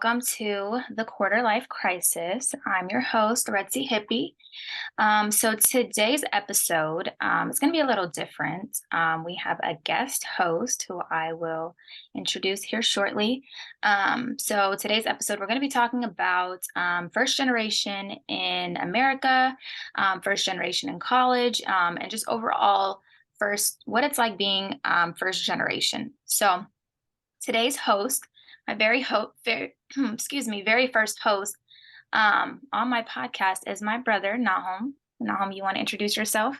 welcome to the Quarter Life Crisis. I'm your host, Hippy. So today's episode is going to be a little different. We have a guest host who I will introduce here shortly. So today's episode, we're going to be talking about first generation in America, first generation in college, and just overall what it's like being first generation. So today's host, my very first host on my podcast is my brother Nohom. Nohom, you want to introduce yourself?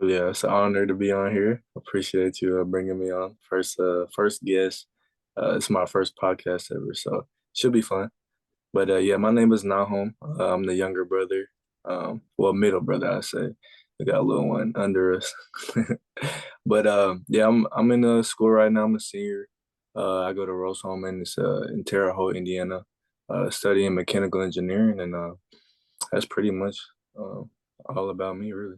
Yeah, it's an honor to be on here. Appreciate you bringing me on. First guest. It's my first podcast ever, so should be fun. But yeah, my name is Nohom. I'm the younger brother. Well, middle brother, I say. We got a little one under us. But yeah, I'm in school right now. I'm a senior. I go to Nohom, and it's in Terre Haute, Indiana, studying mechanical engineering, and that's pretty much uh, all about me, really.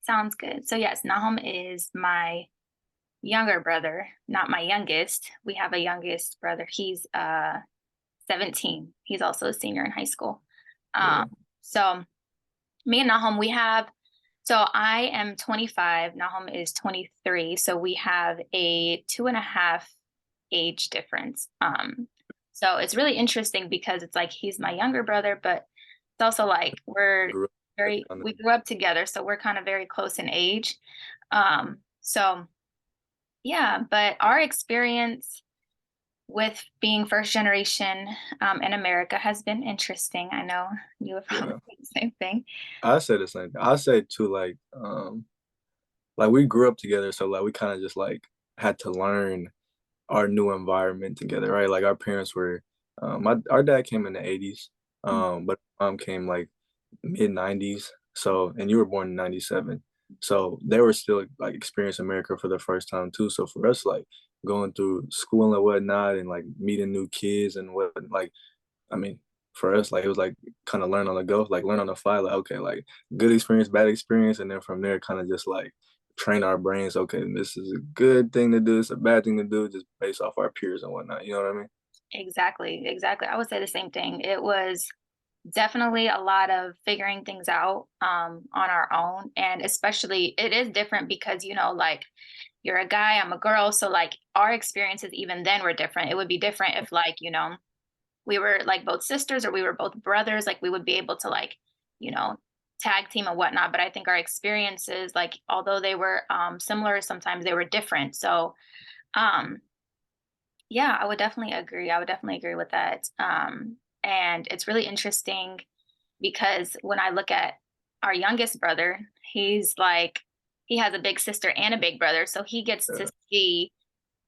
Sounds good. So yes, Nahum is my younger brother, not my youngest. We have a youngest brother. He's 17. He's also a senior in high school. Yeah. So me and Nahum, so I am 25. Nahum is 23. So we have a 2.5 age difference. So it's really interesting because it's like he's my younger brother, but it's also like Grew up we grew up together, so we're kind of very close in age. So yeah, but our experience with being first generation in America has been interesting. I know you would probably Yeah, say the same thing. I say the same thing. I say too, like we grew up together, so like we kind of just like had to learn our new environment together, right? Like our parents were, our dad came in the '80s, but mom came like mid '90s. So, and you were born in '97, so they were still like experiencing America for the first time too. So for us, like going through school and whatnot, and like meeting new kids and what, like I mean, for us, like it was like kind of learn on the go, like learn on the fly. Like okay, like good experience, bad experience, and then from there, kind of just like train our brains. Okay, this is a good thing to do. It's a bad thing to do, just based off our peers and whatnot. You know what I mean? Exactly, exactly. I would say the same thing. It was definitely a lot of figuring things out on our own. And especially, it is different because, like you're a guy, I'm a girl. So, like, our experiences even then were different. It would be different if, like, we were like both sisters or we were both brothers. Like, we would be able to, like, you know, tag team and whatnot. But I think our experiences, like, although they were similar, sometimes they were different. So, um, yeah, I would definitely agree. I would definitely agree with that. And it's really interesting because when I look at our youngest brother, he's like, he has a big sister and a big brother. So he gets to Yeah, see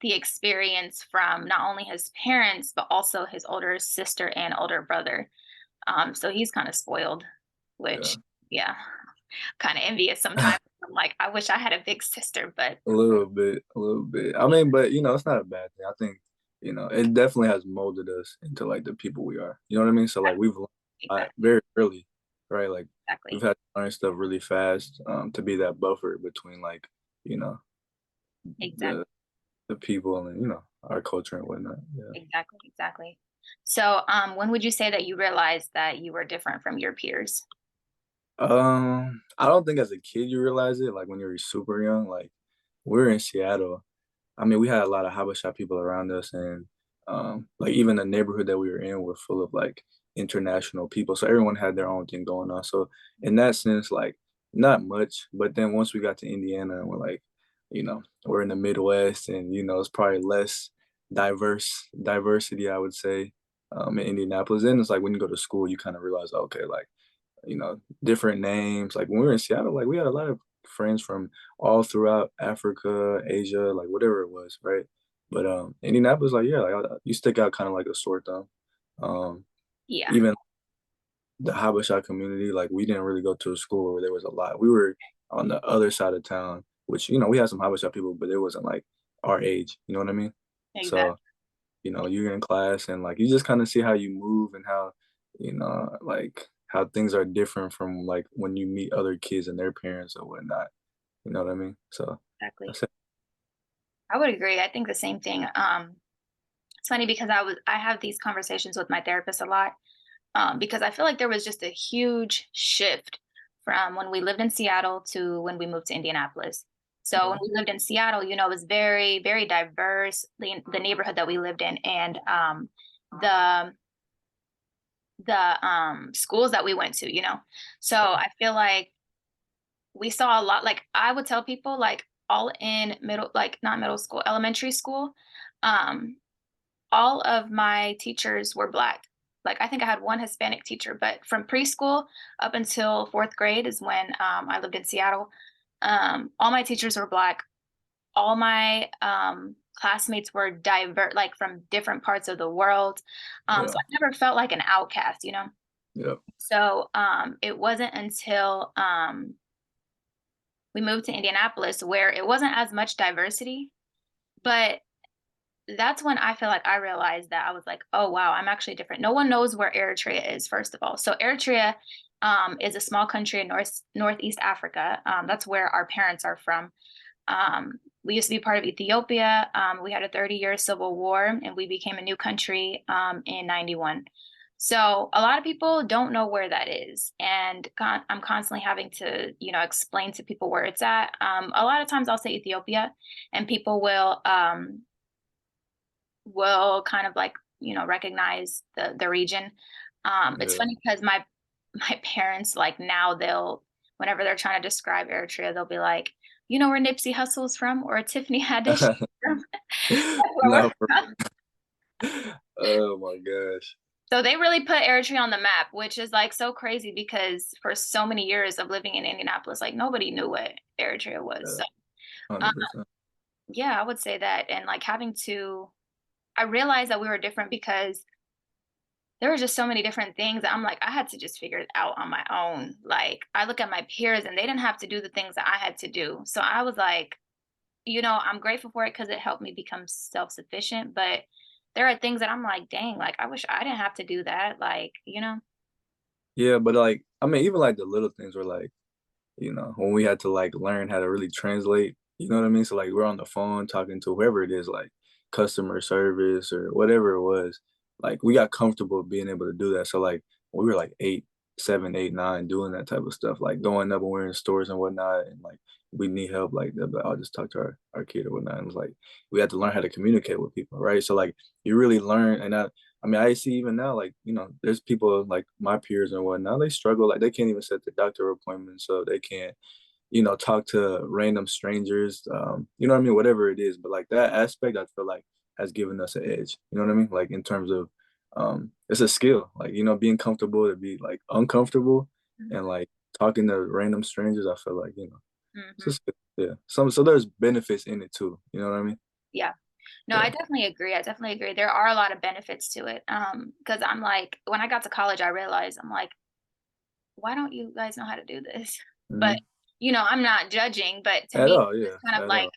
the experience from not only his parents, but also his older sister and older brother. So he's kind of spoiled, yeah, which, yeah, kind of envious sometimes. I'm like, I wish I had a big sister, but a little bit, a little bit. I mean, but it's not a bad thing. I think it definitely has molded us into like the people we are. You know what I mean? So like we've learned a lot exactly, very early, right? Like we've exactly, had to learn stuff really fast to be that buffer between like you know exactly. the the people and our culture and whatnot. Yeah. Exactly, exactly. So, when would you say that you realized that you were different from your peers? I don't think as a kid you realize it. Like when you were super young, like we're in Seattle. I mean, we had a lot of Habesha people around us, and like even the neighborhood that we were in were full of like international people. So everyone had their own thing going on. So in that sense, like not much. But then once we got to Indiana, and we're like, we're in the Midwest, and it's probably less diversity, I would say, in Indianapolis. And it's like when you go to school, you kind of realize, okay, like different names. Like when we were in Seattle, like we had a lot of friends from all throughout Africa, Asia, like whatever it was, right? But Indianapolis, like yeah, like you stick out kind of like a sore thumb. Um, Yeah, Even the Habesha community, like we didn't really go to a school where there was a lot. We were on the other side of town, which we had some Habesha people, but it wasn't like our age. You know what I mean? So exactly. you're in class and like you just kind of see how you move and how like how things are different from like when you meet other kids and their parents or whatnot. You know what I mean? So Exactly. that's it. I would agree. I think the same thing. It's funny because I have these conversations with my therapist a lot, because I feel like there was just a huge shift from when we lived in Seattle to when we moved to Indianapolis. So when Yeah, we lived in Seattle, it was very, very diverse, the neighborhood that we lived in, and the schools that we went to. So I feel like we saw a lot. Like I would tell people, like all in middle, like not middle school, elementary school, um, all of my teachers were Black. Like I think I had one Hispanic teacher, but from preschool up until fourth grade is when I lived in Seattle. All my teachers were Black. All my classmates were diverse, like from different parts of the world. So yeah, I never felt like an outcast. yeah, So it wasn't until we moved to Indianapolis where it wasn't as much diversity, but that's when I feel like I realized that I was like, oh wow, I'm actually different. No one knows where Eritrea is, first of all. So Eritrea is a small country in Northeast Africa. That's where our parents are from. We used to be part of Ethiopia. We had a 30-year civil war, and we became a new country in 91. So a lot of people don't know where that is, and I'm constantly having to, explain to people where it's at. A lot of times I'll say Ethiopia, and people will kind of like recognize the region. It's yeah. funny because my parents, like, now they'll, whenever they're trying to describe Eritrea, they'll be like, you know where Nipsey Hussle's from or Tiffany Haddish from? That's where we're No, from. oh my gosh. So they really put Eritrea on the map, which is like so crazy because for so many years of living in Indianapolis, like nobody knew what Eritrea was. Yeah, So um, 100%. yeah, I would say that. And like I realized that we were different because there were just so many different things that I'm like, I had to just figure it out on my own. Like, I look at my peers and they didn't have to do the things that I had to do. So I was like, I'm grateful for it because it helped me become self-sufficient. But there are things that I'm like, dang, like, I wish I didn't have to do that. Like. Yeah, but like, I mean, even like the little things were like, when we had to like learn how to really translate, you know what I mean? So like we're on the phone talking to whoever it is, like customer service or whatever it was. Like we got comfortable being able to do that. So like we were like 8, 7, 8, 9, doing that type of stuff, like going up and we're in stores and whatnot, and like we need help, like they'll be like, I'll just talk to our kid or whatnot. And it's like we had to learn how to communicate with people, right? So like you really learn, and I mean, I see even now, like, there's people like my peers and whatnot, they struggle. Like, they can't even set the doctor appointment, so they can't, talk to random strangers, you know what I mean? Whatever it is. But like that aspect, I feel like has given us an edge, you know what I mean? Like, in terms of, it's a skill, like, being comfortable to be like uncomfortable and like talking to random strangers, I feel like, it's Mm-hmm. just, yeah. So there's benefits in it too, you know what I mean? Yeah. No, I Yeah. definitely agree. I definitely agree. There are a lot of benefits to it. Because I'm like, when I got to college, I realized I'm like, why don't you guys know how to do this? But, Hmm. I'm not judging, but to At me, all, it's yeah, kind of at like all.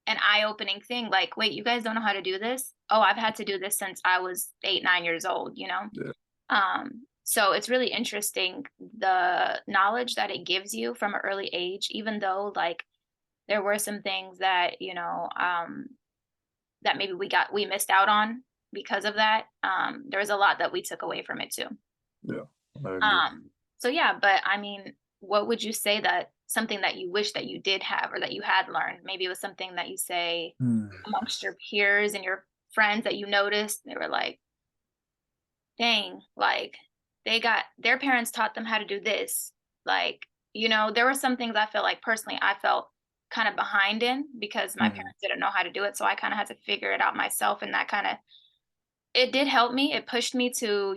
an eye-opening thing. Like, wait, you guys don't know how to do this? Oh, I've had to do this since I was 8, 9 years old. Yeah. So it's really interesting the knowledge that it gives you from an early age, even though like there were some things that, that maybe we missed out on because of that. There was a lot that we took away from it too. Yeah, I agree. So yeah, but I mean, what would you say that something that you wish that you did have or that you had learned? Maybe it was something that you say Hmm. amongst your peers and your friends that you noticed. They were like, dang, like they got their parents taught them how to do this. Like, there were some things I feel like personally I felt kind of behind in because my Hmm. parents didn't know how to do it. So I kind of had to figure it out myself. And that kind of, it did help me. It pushed me to,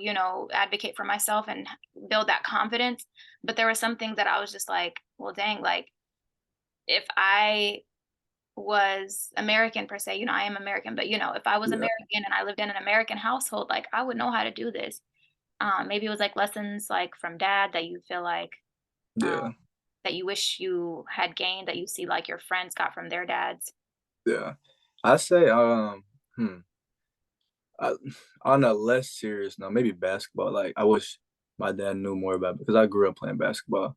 advocate for myself and build that confidence. But there were some things that I was just like, well, dang, like if I was American per se, I am American, but if I was Yeah, American and I lived in an American household, like I would know how to do this. Maybe it was like lessons like from dad that you feel like um, yeah, that you wish you had gained that you see like your friends got from their dads. yeah. I say, hmm, I, on a less serious note, maybe basketball. Like, I wish my dad knew more about it because I grew up playing basketball,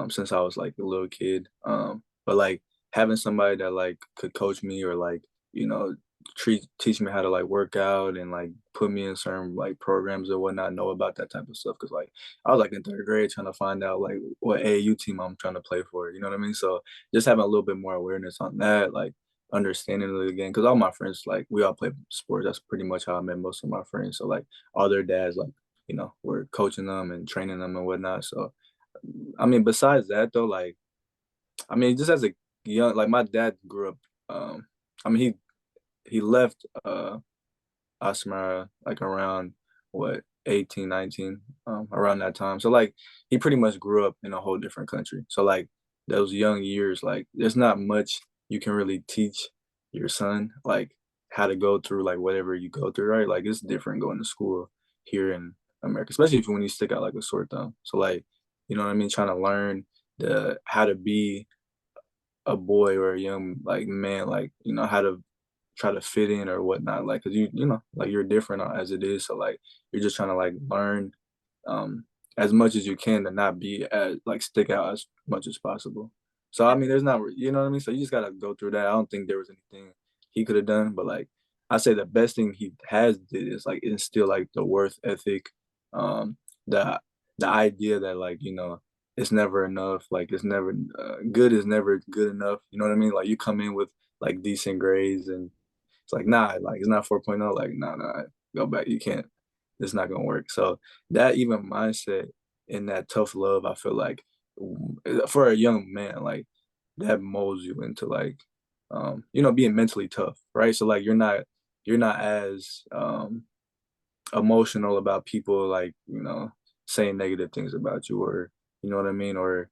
since I was like a little kid. But like having somebody that like could coach me or like, you know, teach me how to like work out and like put me in certain like programs or whatnot, know about that type of stuff. Cause like I was like in third grade trying to find out like what AAU team I'm trying to play for. You know what I mean? So just having a little bit more awareness on that, like understanding of the game. Cause all my friends like we all play sports. That's pretty much how I met most of my friends. So like all their dads like were coaching them and training them and whatnot. So I mean, besides that though, like I mean, just as a young like my dad grew up. I mean, he left Asmara like around what 18, 19, around that time. So like he pretty much grew up in a whole different country. So like those young years, like there's not much you can really teach your son like how to go through like whatever you go through, right? Like it's different going to school here in America, especially if when you stick out like a sore thumb. So like, you know what I mean, trying to learn the how to be a boy or a young like man, like how to try to fit in or whatnot. Like, cause like you're different as it is. So like, you're just trying to like learn, as much as you can to not be as like stick out as much as possible. So I mean, there's not, you know what I mean. So you just gotta go through that. I don't think there was anything he could have done, but like, I say the best thing he has did is like instill like the worth ethic, the the idea that like it's never enough. Like it's never good is never good enough. You know what I mean? Like you come in with like decent grades and it's like, nah, like it's not 4.0. Like, nah, go back. You can't. It's not gonna work. So that even mindset and that tough love, I feel like for a young man, like that molds you into like, being mentally tough, right? So like you're not as emotional about people like saying negative things about you or you know what I mean or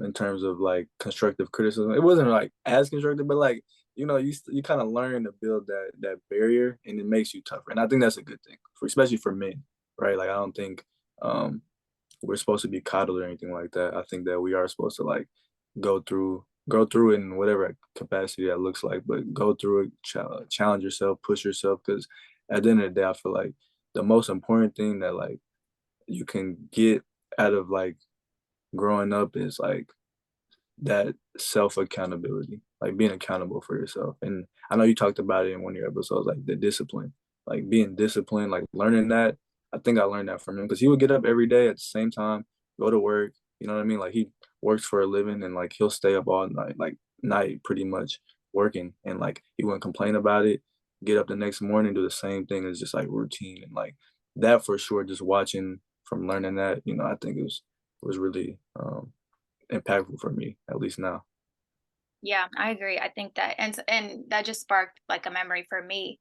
in terms of like constructive criticism it wasn't like as constructive but like you kind of learn to build that barrier and it makes you tougher and I think that's a good thing for especially for men right like I don't think um we're supposed to be coddled or anything like that I think that we are supposed to like go through it in whatever capacity that looks like but go through it challenge yourself push yourself because at the end of the day I feel like the most important thing that like you can get out of like growing up is like that self accountability, like being accountable for yourself. And I know you talked about it in one of your episodes, like the discipline, like being disciplined, like learning that. I think I learned that from him because he would get up every day at the same time, go to work. You know what I mean? Like he works for a living and like he'll stay up all night, like night pretty much working. And like he wouldn't complain about it. Get up the next morning, do the same thing. It's just like routine and like that for sure. Just watching from learning that, I think it was really impactful for me, at least now. Yeah, I agree. I think that and that just sparked like a memory for me.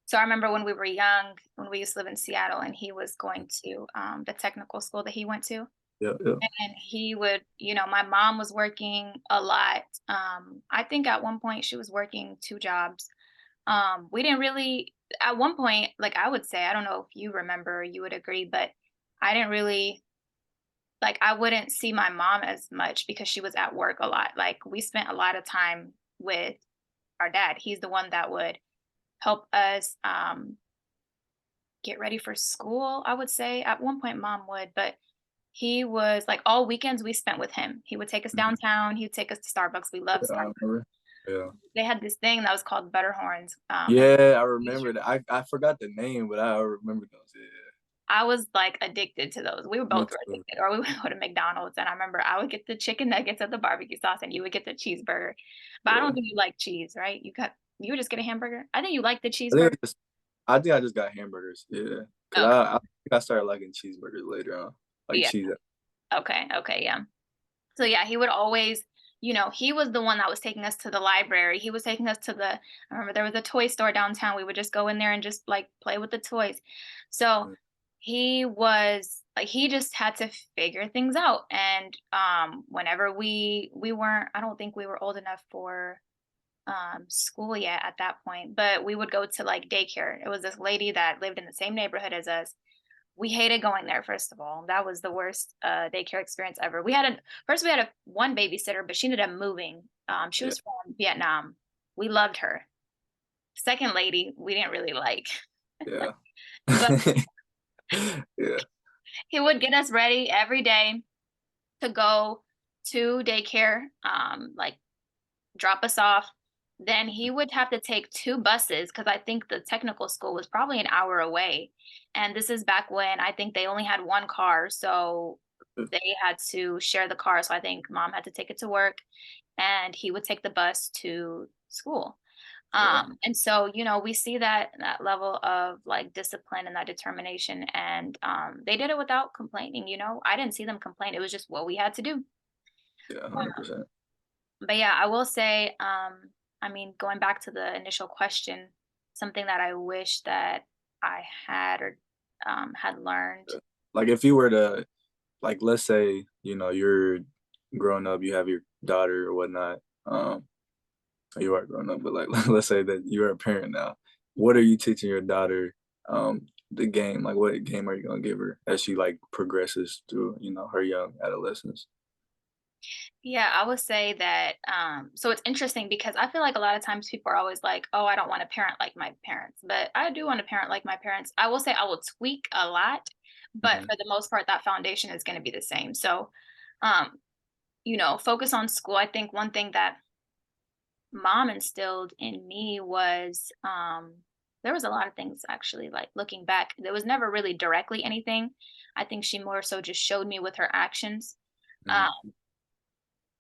So I remember when we were young, when we used to live in Seattle and he was going to the technical school that he went to. Yeah, yeah. And he would, my mom was working a lot. I think at one point she was working two jobs. We didn't really, at one point, like I would say, I don't know if you remember, you would agree, but I didn't really, like, I wouldn't see my mom as much because she was at work a lot. Like, we spent a lot of time with our dad. He's the one that would help us get ready for school, I would say. At one point, mom would, but he was like all weekends we spent with him. He would take us Mhm. downtown. He would take us to Starbucks. We love Yeah, I Starbucks. remember. Yeah. They had this thing that was called Butterhorns. Yeah, I remember that. I forgot the name, but I remember those. Yeah, I was like addicted to those. We were me both were too. addicted, or we would go to McDonald's. And I remember I would get the chicken nuggets of the barbecue sauce, and you would get the cheeseburger. But I don't Yeah. think you like cheese, right? You would just get a hamburger. I think you like the I think cheeseburger. I just got hamburgers. Yeah, because Okay, I think I started liking cheeseburgers later on, like yeah, cheese. okay, yeah. So yeah, he would always, he was the one that was taking us to the library. He was taking us to I remember there was a toy store downtown. We would just go in there and just like play with the toys. So Mm, he was like he just had to figure things out. And whenever we weren't, I don't think we were old enough for school yet at that point, but we would go to like daycare. It was this lady that lived in the same neighborhood as us. We hated going there, first of all. That was the worst daycare experience ever. We had a one babysitter, but she ended up moving. She yeah, was from Vietnam. We loved her. Second lady, we didn't really like. yeah, But yeah. he would get us ready every day to go to daycare, like drop us off. then he would have to take 2 buses because I think the technical school was probably an hour away, and this is back when I think they only had 1 car, so they had to share the car, so I think mom had to take it to work, and he would take the bus to school. Yeah, And so, you know, we see that level of, like, discipline and that determination, and, they did it without complaining, you know? I didn't see them complain, it was just what we had to do. yeah, 100%. But yeah, I will say, I mean, going back to the initial question, something that I wish that I had or had learned. Yeah. Like if you were to, like, let's say, you're growing up, you have your daughter or whatnot. You are grown up, but like let's say that you're a parent now. What are you teaching your daughter the game? Like what game are you gonna give her as she like progresses through, her young adolescence? Yeah, I would say that. So it's interesting because I feel like a lot of times people are always like, "Oh, I don't want to parent like my parents," but I do want to parent like my parents. I will say I will tweak a lot, but Hmm. for the most part, that foundation is going to be the same. So, um, you know, focus on school. I think one thing that mom instilled in me was there was a lot of things actually, like looking back, there was never really directly anything. I think she more so just showed me with her actions. Hmm. um,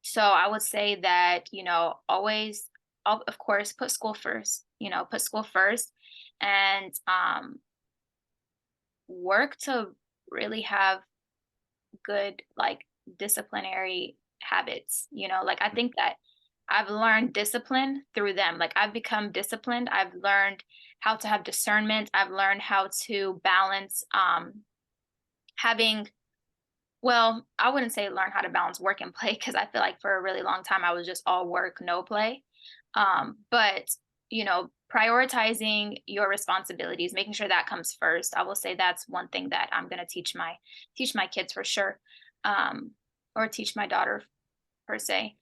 so I would say that, you know, always, of course, put school first, you know, put school first, and work to really have good, like, disciplinary habits, you know? Like, I think that I've learned discipline through them. Like, I've become disciplined. I've learned how to have discernment. I've learned how to balance, having well, I wouldn't say learn how to balance work and play because I feel like for a really long time I was just all work, no play. But you know, prioritizing your responsibilities, making sure that comes first. I will say that's one thing that I'm going to teach my kids for sure, or teach my daughter per se.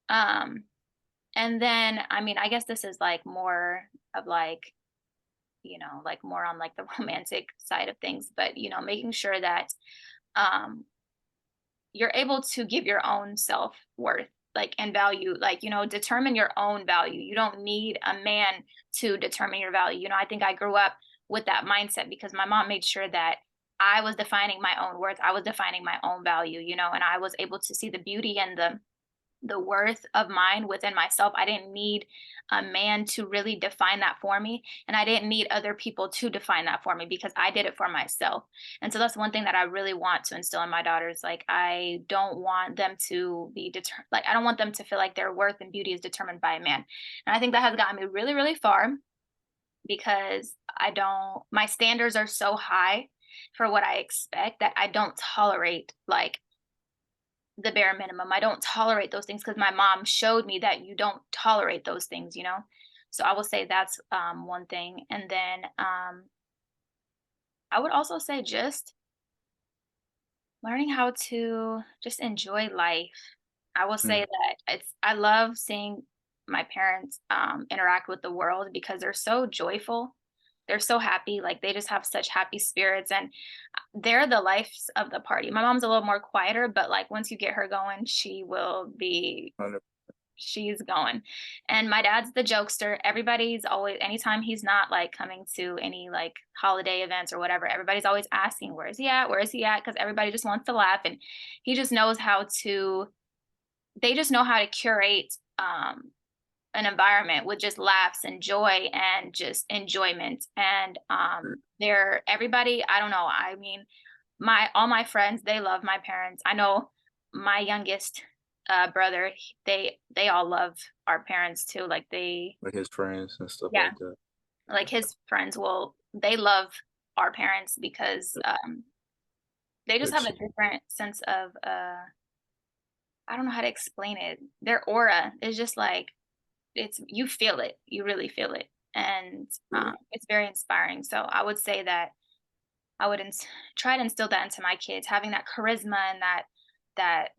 Um, and then, I mean, I guess this is like more of like, you know, like more on like the romantic side of things, but you know, making sure that um you're able to give your own self worth, like, and value, like, you know, determine your own value. You don't need a man to determine your value. You know, I think I grew up with that mindset because my mom made sure that I was defining my own worth, I was defining my own value, you know, and I was able to see the beauty and the worth of mine within myself. I didn't need a man to really define that for me. And I didn't need other people to define that for me because I did it for myself. And so that's one thing that I really want to instill in my daughters. Like, I don't want them to be like, I don't want them to feel like their worth and beauty is determined by a man. And I think that has gotten me really, really far because my standards are so high for what I expect that I don't tolerate like the bare minimum. I don't tolerate those things because my mom showed me that you don't tolerate those things, you know? So I will say that's one thing. And then I would also say just learning how to just enjoy life. I will say Hmm. that I love seeing my parents interact with the world because they're so joyful. They're so happy. Like they just have such happy spirits and they're the lives of the party. My mom's a little more quieter, but like once you get her going, she's going. And my dad's the jokester. Everybody's always, anytime he's not like coming to any like holiday events or whatever, everybody's always asking, where is he at? Where is he at? Because everybody just wants to laugh. And he just knows they just know how to curate an environment with just laughs and joy and just enjoyment. And everybody, I don't know. I mean, all my friends, they love my parents. I know my youngest brother, they all love our parents too. Like Like his friends and stuff yeah, like that. like his friends will, they love our parents because they just They're have a chill. different sense of I don't know how to explain it. Their aura is just like you feel it, you really feel it, and Yeah. it's very inspiring. So I would say that I would try to instill that into my kids, having that charisma and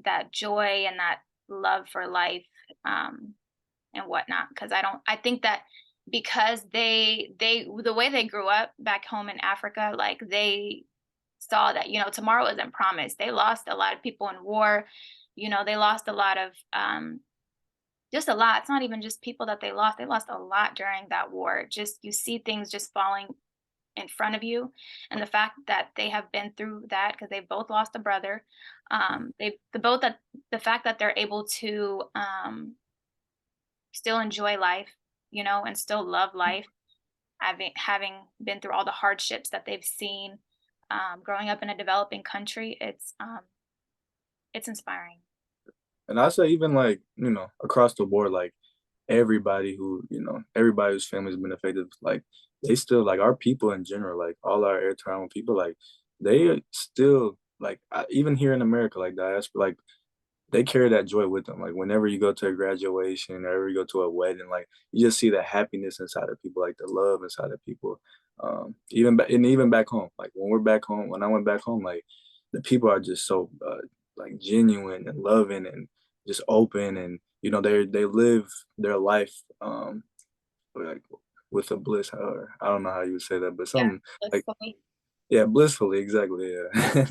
that joy and that love for life, um, and whatnot. Because I think that because they the way they grew up back home in Africa, like they saw that, you know, tomorrow isn't promised. They lost a lot of people in war. You know, they lost a lot of just a lot. It's not even just people that they lost. They lost a lot during that war. Just you see things just falling in front of you, and the fact that they have been through that because they both lost a brother. They the both that the fact that they're able to still enjoy life, and still love life, having been through all the hardships that they've seen, growing up in a developing country. It's inspiring. And I say even like, across the board, like everybody who, everybody whose family's been affected, like they still like our people in general, like all our airtime people, like they still like even here in America, like diaspora, like they carry that joy with them. Like whenever you go to a graduation, or whenever you go to a wedding, like you just see the happiness inside of people, like the love inside of people. Even back home, like when we're back home, when I went back home, like the people are just so like genuine and loving and just open, and they live their life like with a bliss. Or I don't know how you would say that, but Yeah, something like blissfully. yeah, blissfully, exactly, yeah.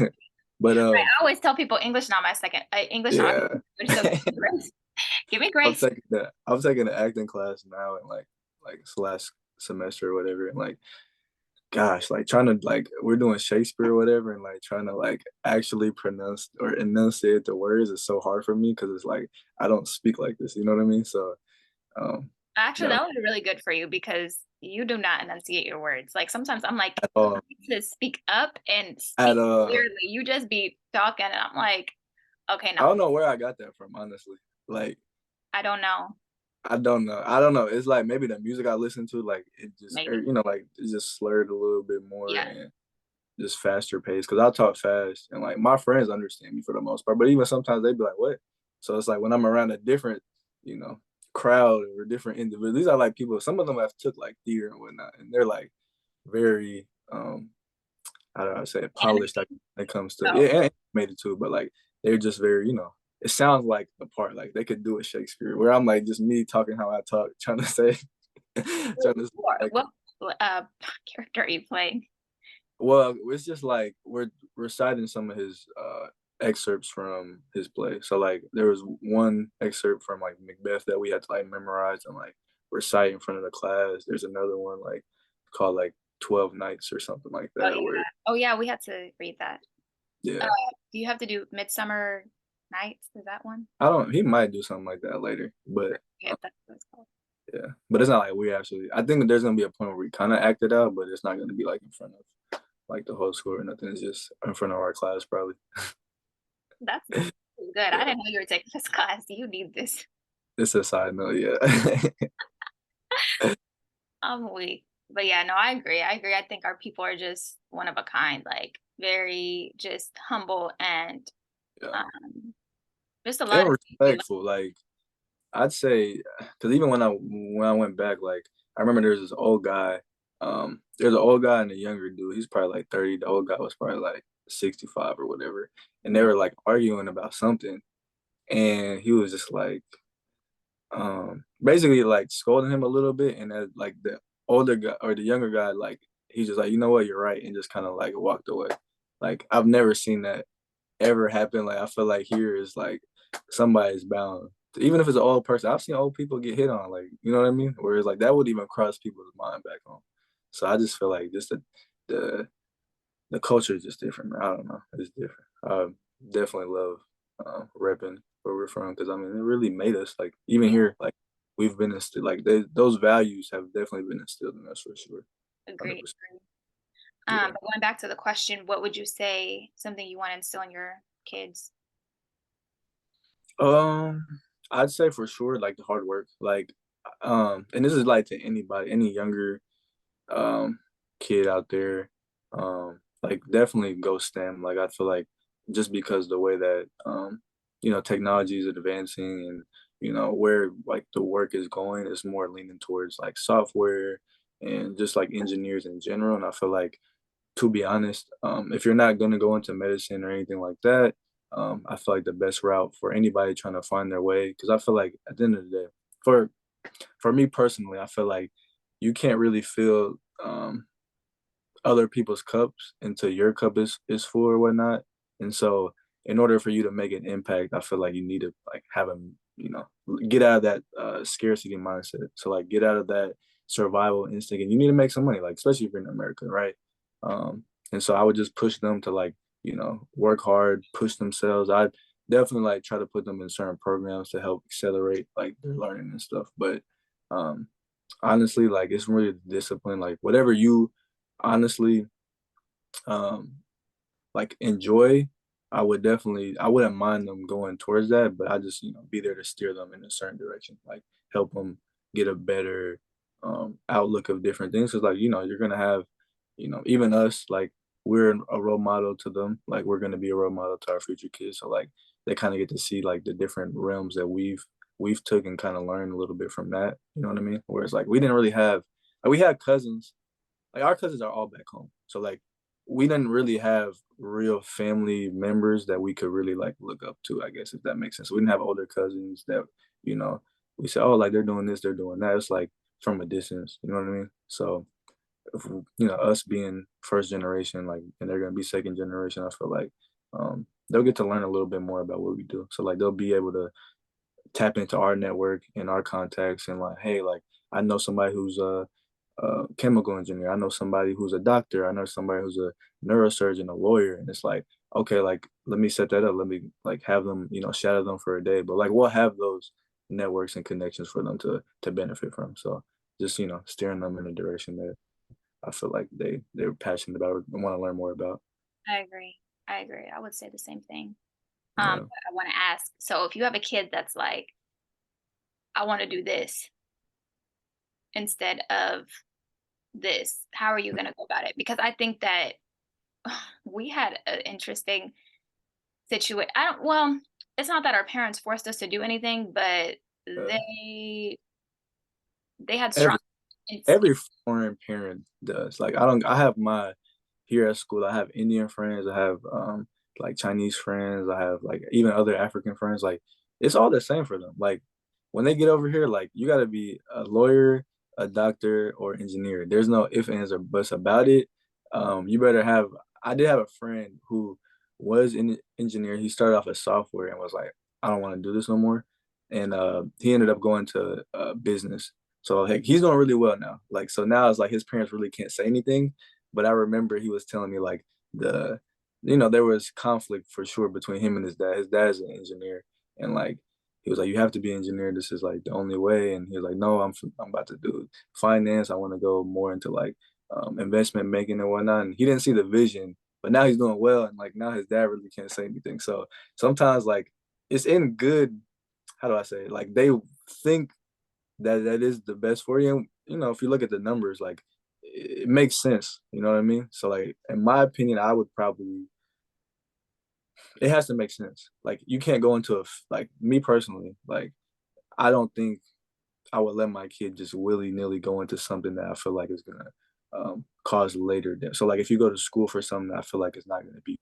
But Right, I always tell people English not my yeah. language, so give me grace. Give me grace. I'm taking the acting class now in like this last semester or whatever, and like gosh, like trying to like we're doing Shakespeare or whatever, and like trying to like actually pronounce or enunciate the words is so hard for me because it's like I don't speak like this, you know what I mean? So um Actually, yeah, that would be really good for you because you do not enunciate your words. Like sometimes I'm like, at all, you need to speak up and at speak clearly. You just be talking, and I'm like, okay, I no, don't know where I got that from, honestly. Like I don't know. I don't know. I don't know. It's like maybe the music I listen to, like it just, Maybe. like it just slurred a little bit more, Yeah. and just faster pace because I talk fast and like my friends understand me for the most part. But even sometimes they be like, "What?" So it's like when I'm around a different, you know, crowd or different individuals. These are like people. Some of them have took like theater and whatnot, and they're like very how do I say it, polished like when it comes to So yeah, and made it too, but like they're just very, it sounds like the part, like they could do a Shakespeare. Where I'm like just me talking how I talk, trying to say, trying to say, like what character are you playing? well, it's just like we're reciting some of his excerpts from his play. So like there was one excerpt from like Macbeth that we had to like memorize and like recite in front of the class. There's another one like called like 12 Nights or something like Oh that yeah. where Oh yeah, we had to read that. Uh, yeah. do you have to do Midsummer Nights? Is that one? I don't he might do something like that later, but Yeah, that's what it's called. yeah. But it's not like we actually I think that there's gonna be a point where we kinda act it out, but it's not gonna be like in front of like the whole school or nothing. It's just in front of our class probably. That's good. I Yeah. didn't know you were taking this class. You need this. It's a side note, yeah. I'm weak. But yeah, no, I agree. I agree. I think our people are just one of a kind, like very just humble and Yeah. um just a lot And of things. respectful. Like I'd say, because even when I went back, like I remember there's this old guy. There's an old guy and a younger dude. He's probably like 30. The old guy was probably like 65 or whatever. And they were like arguing about something. And he was just like, basically like scolding him a little bit. And then like the older guy or the younger guy, like he's just like, you know what, you're right, and just kind of like walked away. Like I've never seen that ever happen. Like I feel like here is like somebody's bound. Even if it's an old person, I've seen old people get hit on. Like you know what I mean? Whereas like that would even cross people's mind back home. So I just feel like just the the culture is just different. Man. I don't know. It's different. I definitely love repping where we're from because I mean it really made us like even Yeah, here like we've been instilled like those values have definitely been instilled in us for sure. 100%. agree. Yeah. But going back to the question, what would you say something you want to instill in your kids? Um, I'd say for sure like the hard work. Like and this is like to anybody, any younger um kid out there. Like definitely go STEM. Like I feel like just because the way that technology is advancing and where like the work is going is more leaning towards like software and just like engineers in general. And I feel like to be honest, if you're not going to go into medicine or anything like that, I feel like the best route for anybody trying to find their way, because I feel like at the end of the day, for for me personally, I feel like you can't really fill other people's cups until your cup is full or whatnot. And so, in order for you to make an impact, I feel like you need to like have a you know, get out of that scarcity mindset. So like get out of that survival instinct, and you need to make some money, like especially if you're in America, right? Um, and so I would just push them to like, work hard, push themselves. I definitely like try to put them in certain programs to help accelerate like their learning and stuff. But um, honestly, like it's really discipline. Like whatever you honestly um like enjoy, I wouldn't mind them going towards that, but I just, be there to steer them in a certain direction, like help them get a better outlook of different things. Cause like, you're gonna have, even us, like we're a role model to them, like we're gonna be a role model to our future kids. So like they kind of get to see like the different realms that we've took and kind of learn a little bit from that. You know what I mean? Whereas like we didn't really have like we had cousins, like our cousins are all back home. So like we didn't really have real family members that we could really like look up to, I guess, if that makes sense. We didn't have older cousins that, you know, we said, oh, like they're doing this, they're doing that. It's like from a distance, you know what I mean? So if, us being first generation, like, and they're gonna be second generation, I feel like they'll get to learn a little bit more about what we do. So like they'll be able to tap into our network and our contacts and like, hey, like I know somebody who's a chemical engineer. I know somebody who's a doctor. I know somebody who's a neurosurgeon, a lawyer. And it's like, okay, like let me set that up. Let me like have them, shadow them for a day. But like we'll have those networks and connections for them to benefit from. So just, steering them in a direction that I feel like they're passionate about and want to learn more about. I agree. I agree. I would say the same thing. Yeah. But I want to ask, so if you have a kid that's like, I want to do this instead of this, how are you going to go about it? Because I think that we had an interesting situation. I don't, well, it's not that our parents forced us to do anything, but Uh, they had strong every instinct. every foreign parent does. Like I have my here at school, I have Indian friends, I have like Chinese friends, I have like even other African friends. Like it's all the same for them. Like when they get over here, like you gotta be a lawyer, a doctor, or engineer. There's no ifs, ands, or buts about it. You better have I did have a friend who was an engineer. He started off as software and was like, I don't want to do this no more. And he ended up going to business, so like he's doing really well now. Like so now it's like his parents really can't say anything. But I remember he was telling me like the there was conflict for sure between him and his dad. His dad's an engineer, and like he was like, you have to be an engineer. This is like the only way. And he was like, no, I'm about to do finance. I want to go more into like investment making and whatnot. And he didn't see the vision, but now he's doing well. And like now his dad really can't say anything. So sometimes like it's in good. How do I say it? Like they think that is the best for you. And, if you look at the numbers, like it makes sense. You know what I mean? So like in my opinion, I would probably it has to make sense. Like you can't go into like me personally, like I don't think I would let my kid just willy nilly go into something that I feel like is gonna cause later. So like if you go to school for something that I feel like it's not gonna be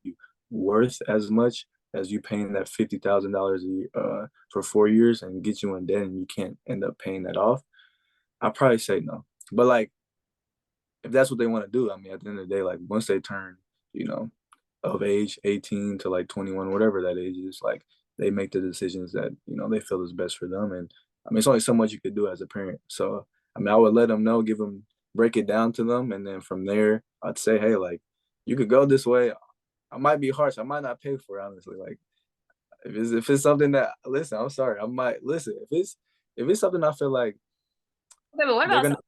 worth as much as you paying that $50,000 a year for 4 years and get you in debt and you can't end up paying that off, I probably say no. But like if that's what they want to do, I mean, at the end of the day, like once they turn, you know, of age, 18 to like 21, whatever that age is, like they make the decisions that, they feel is best for them. And I mean, it's only so much you could do as a parent. So, I mean, I would let them know, break it down to them. And then from there, I'd say, hey, like, you could go this way. I might be harsh. I might not pay for it, honestly. Like, if it's something that, listen, I'm sorry. I might, listen, if it's something I feel like Okay, but what they're about going to,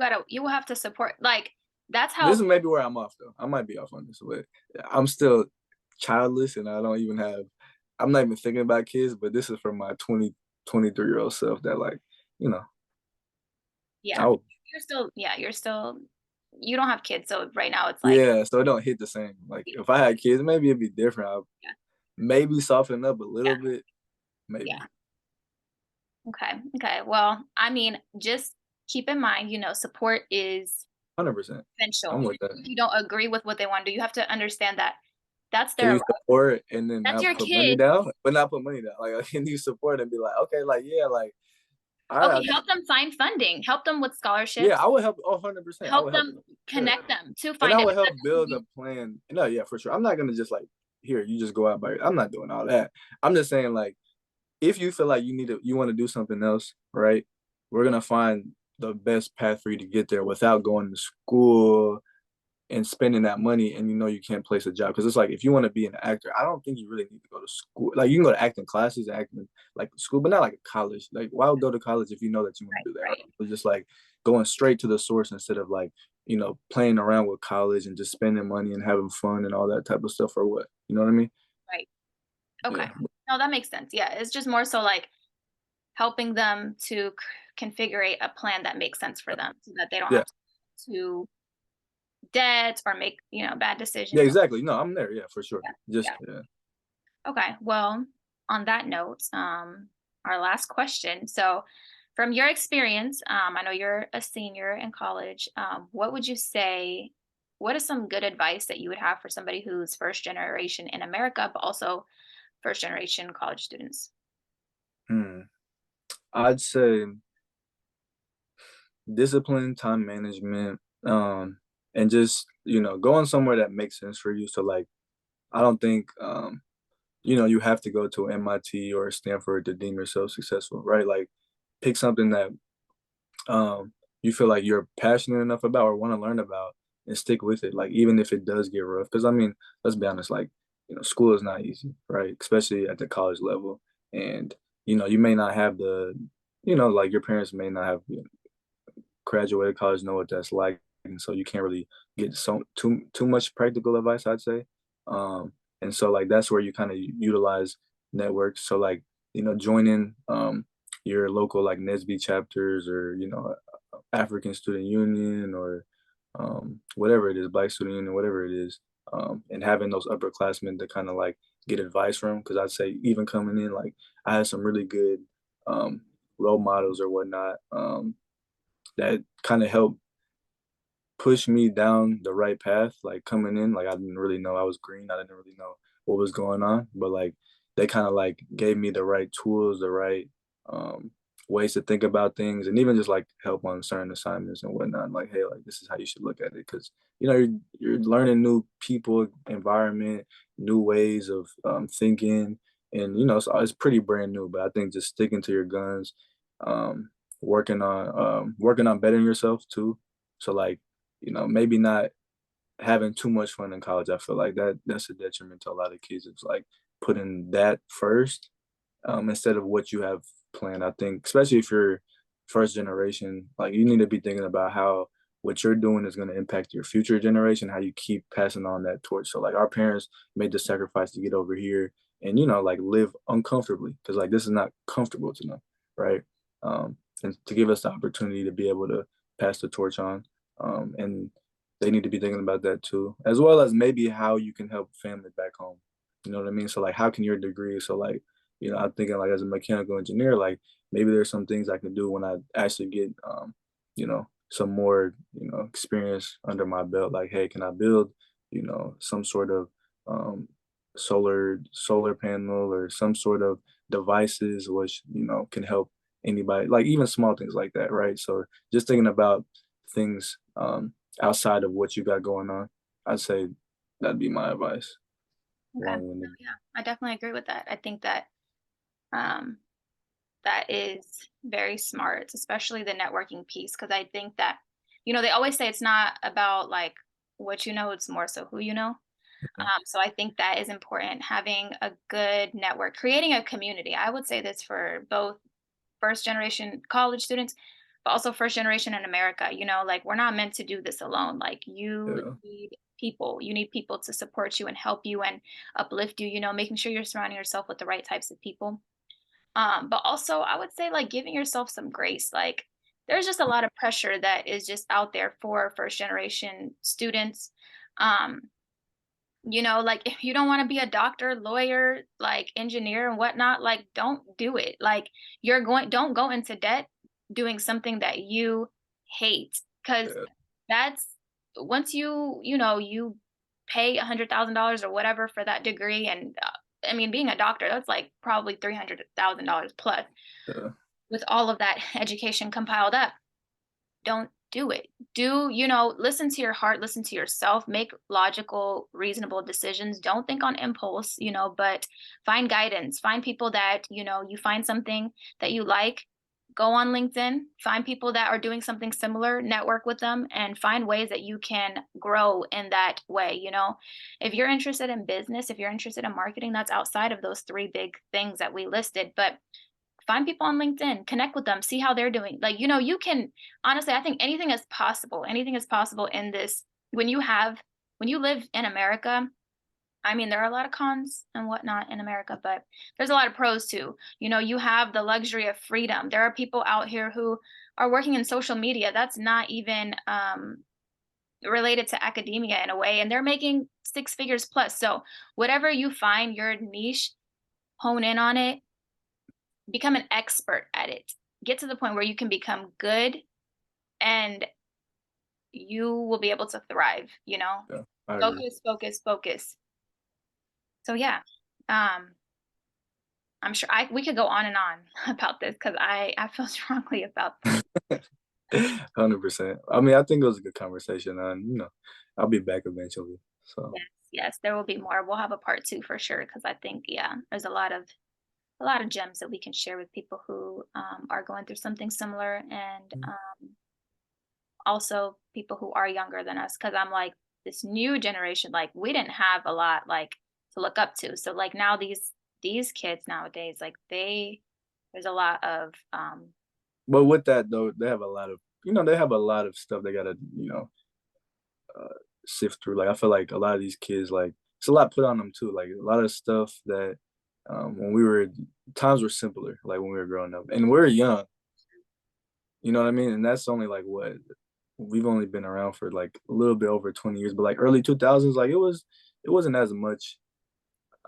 support? You will have to support. Like that's this how. is maybe where I'm off though. I might be off on this, but I'm still childless and I'm not even thinking about kids, but this is from my 23-year-old self that like, you know, Yeah, I would, you're still. You don't have kids, so right now it's like, yeah, so it don't hit the same. Like if I had kids, maybe it'd be different. I'll yeah, maybe soften up a yeah, little bit, maybe. yeah. Okay, okay. Well, I mean, just keep in mind, support is 100%. I'm essential. with that. If you don't agree with what they want to do, you have to understand that that's Can their you support and then that's not your put money kid. down? But not put money down. Like can you support and be like, okay, like yeah, like all Okay, right, help them find funding. Help them with yeah, scholarships. I would help. Oh, 100%. I Help would help them them. Yeah. connect them to And I find it. would Because help build a plan. No, yeah, for sure. I'm not gonna just like here, you just go out by. I'm not doing all that. I'm just saying like if you feel like you want to do something else, right? We're gonna find the best path for you to get there without going to school and spending that money, and you can't place a job because it's like if you want to be an actor, I don't think you really need to go to school. Like you can go to acting classes, acting like school, but not like college. Like why would go to college if you know that you want Right, to do that? Right? right, It's just like going straight to the source instead of like playing around with college and just spending money and having fun and all that type of stuff, or what? You know what I mean? right. Yeah, Okay. No, that makes sense. Yeah, it's just more so like helping them to configure a plan that makes sense for them so that they don't yeah, have to debt or make, bad yeah. decisions. Exactly. No, I'm there. Yeah, for sure. Yeah. Just Yeah. yeah. Okay. Well, on that note, our last question. So, from your experience, I know you're a senior in college. What would you say? What is some good advice that you would have for somebody who's first generation in America, but also first generation college students? Hmm. I'd say discipline, time management, and just going somewhere that makes sense for you. So like, I don't think you have to go to MIT or Stanford to deem yourself successful, right? Like, pick something that you feel like you're passionate enough about or want to learn about, and stick with it. Like, even if it does get rough, because I mean, let's be honest, like school is not easy, right? Especially at the college level, and you may not have like your parents may not have graduated college, know what that's like, and so you can't really get too much practical advice, I'd say. And so like that's where you kind of utilize networks. So like joining your local like Nesby chapters, or African Student Union, or whatever it is, Black Student Union, whatever it is, and having those upperclassmen to kind of like get advice from. Because I'd say even coming in, like I had some really good um, role models or whatnot. That kind of helped push me down the right path. Like coming in, like I didn't really know I was green. I didn't really know what was going on, but like they kind of like gave me the right tools, the right um, ways to think about things, and even just like help on certain assignments and whatnot. Like, hey, like this is how you should look at it, because you're learning new people, environment, new ways of thinking, and so it's pretty brand new. But I think just sticking to your guns, um, working on bettering yourself too. So like maybe not having too much fun in college. I feel like that's a detriment to a lot of kids. It's like putting that first, instead of what you have planned. I think, especially if you're first generation, like you need to be thinking about how what you're doing is going to impact your future generation, how you keep passing on that torch. So like our parents made the sacrifice to get over here and like live uncomfortably, because like this is not comfortable to them, right? And to give us the opportunity to be able to pass the torch on, and they need to be thinking about that too, as well as maybe how you can help family back home. You know what I mean? So like, how can your degree? So like, I'm thinking like as a mechanical engineer, like maybe there's some things I can do when I actually get, some more, experience under my belt. Like, hey, can I build, some sort of um, solar panel or some sort of devices which can help anybody, like even small things like that, right? So just thinking about things outside of what you got going on, I'd say that'd be my advice. Okay. No, Long-winded. yeah, I definitely agree with that. I think that um, that is very smart, especially the networking piece, because I think that, they always say it's not about like what you know, it's more so who you know. So I think that is important, having a good network, creating a community. I would say this for both first generation college students, but also first generation in America. Like we're not meant to do this alone. Like Yeah, you need people to support you and help you and uplift you, making sure you're surrounding yourself with the right types of people. But also I would say like giving yourself some grace. Like there's just a lot of pressure that is just out there for first generation students. Um, like if you don't want to be a doctor, lawyer, like engineer and whatnot, like don't do it. Like don't go into debt doing something that you hate. Cause yeah, that's once you pay $100,000 or whatever for that degree. And I mean, being a doctor, that's like probably $300,000 plus yeah, with all of that education compiled up. Don't do it. Listen to your heart, listen to yourself, make logical, reasonable decisions. Don't think on impulse, but find guidance. Find people that, you find something that you like, go on LinkedIn, find people that are doing something similar, network with them, and find ways that you can grow in that way. If you're interested in business, if you're interested in marketing, that's outside of those three big things that we listed. But find people on LinkedIn, connect with them, see how they're doing. Like, you can honestly, I think anything is possible. Anything is possible in this. When you live in America, I mean, there are a lot of cons and whatnot in America, but there's a lot of pros too. You have the luxury of freedom. There are people out here who are working in social media. That's not even related to academia in a way, and they're making six figures plus. So whatever you find your niche, hone in on it, become an expert at it. Get to the point where you can become good and you will be able to thrive. Yeah, I agree. Focus, focus, focus. So yeah. Um, I'm sure we could go on and on about this because I feel strongly about this. 100%. I mean, I think it was a good conversation, and I'll be back eventually. So Yes, yes, there will be more. We'll have a part two for sure because I think, yeah, there's a lot of gems that we can share with people who are going through something similar, and also people who are younger than us. Because I'm like, this new generation, like we didn't have a lot like to look up to. So like now these kids nowadays, like there's a lot of but with that though, they have a lot of stuff they gotta, uh, sift through. Like I feel like a lot of these kids, like it's a lot put on them too. Like a lot of stuff that when we were times were simpler, like when we were growing up, and we're young. You know what I mean? And that's only like what we've only been around for like a little bit over 20 years, but like early 2000s, like it wasn't as much.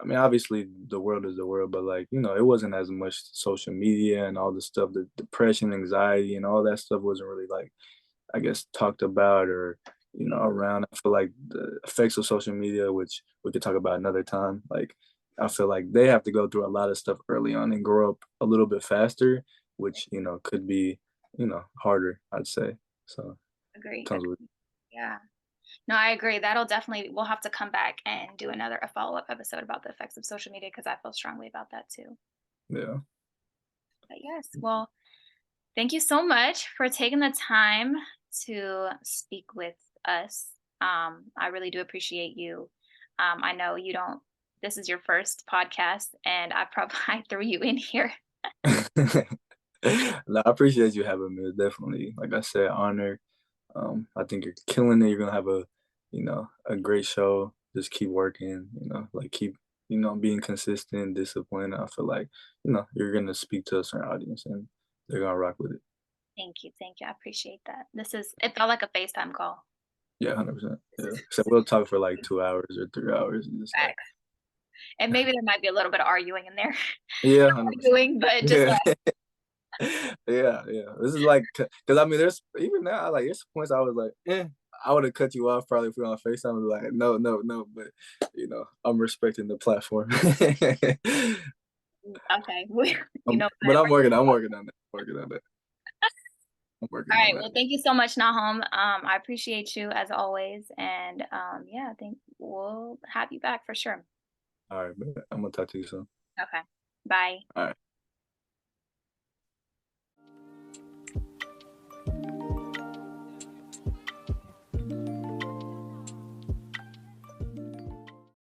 I mean, obviously the world is the world, but like, it wasn't as much social media and all the stuff, the depression, anxiety, and all that stuff wasn't really like, I guess, talked about or, around. I feel like the effects of social media, which we could talk about another time, like, I feel like they have to go through a lot of stuff early on and grow up a little bit faster, which, could be, harder, I'd say. So agree. comes with, Yeah. No, I agree. We'll have to come back and do a follow-up episode about the effects of social media because I feel strongly about that too. yeah. But yes, well, thank you so much for taking the time to speak with us. I really do appreciate you. I know you don't, this is your first podcast, and I probably I threw you in here. No, I appreciate you having me. It's definitely, like I said, honor. I think you're killing it. You're gonna have a great show. Just keep working, like keep, being consistent, disciplined. I feel like, you're gonna speak to a certain audience and they're gonna rock with it. Thank you, thank you. I appreciate that. It felt like a FaceTime call. Yeah, 100%. Yeah. So This is we'll talk for like 2 hours or 3 hours and just like, facts. And maybe there might be a little bit of arguing in there. yeah, 100%. Arguing, but just Yeah. Yeah, yeah. This is like, cause I mean, there's even now, like, there's points I was like, I would have cut you off probably if we were on FaceTime. And be like, no, no, no. But I'm respecting the platform. okay. But I'm working. I'm working on that. Working on that. I'm working All on right. that. Well, thank you so much, Nahom. I appreciate you as always. And yeah, I think we'll have you back for sure. All right, man. I'm gonna talk to you soon. Okay. Bye. All right.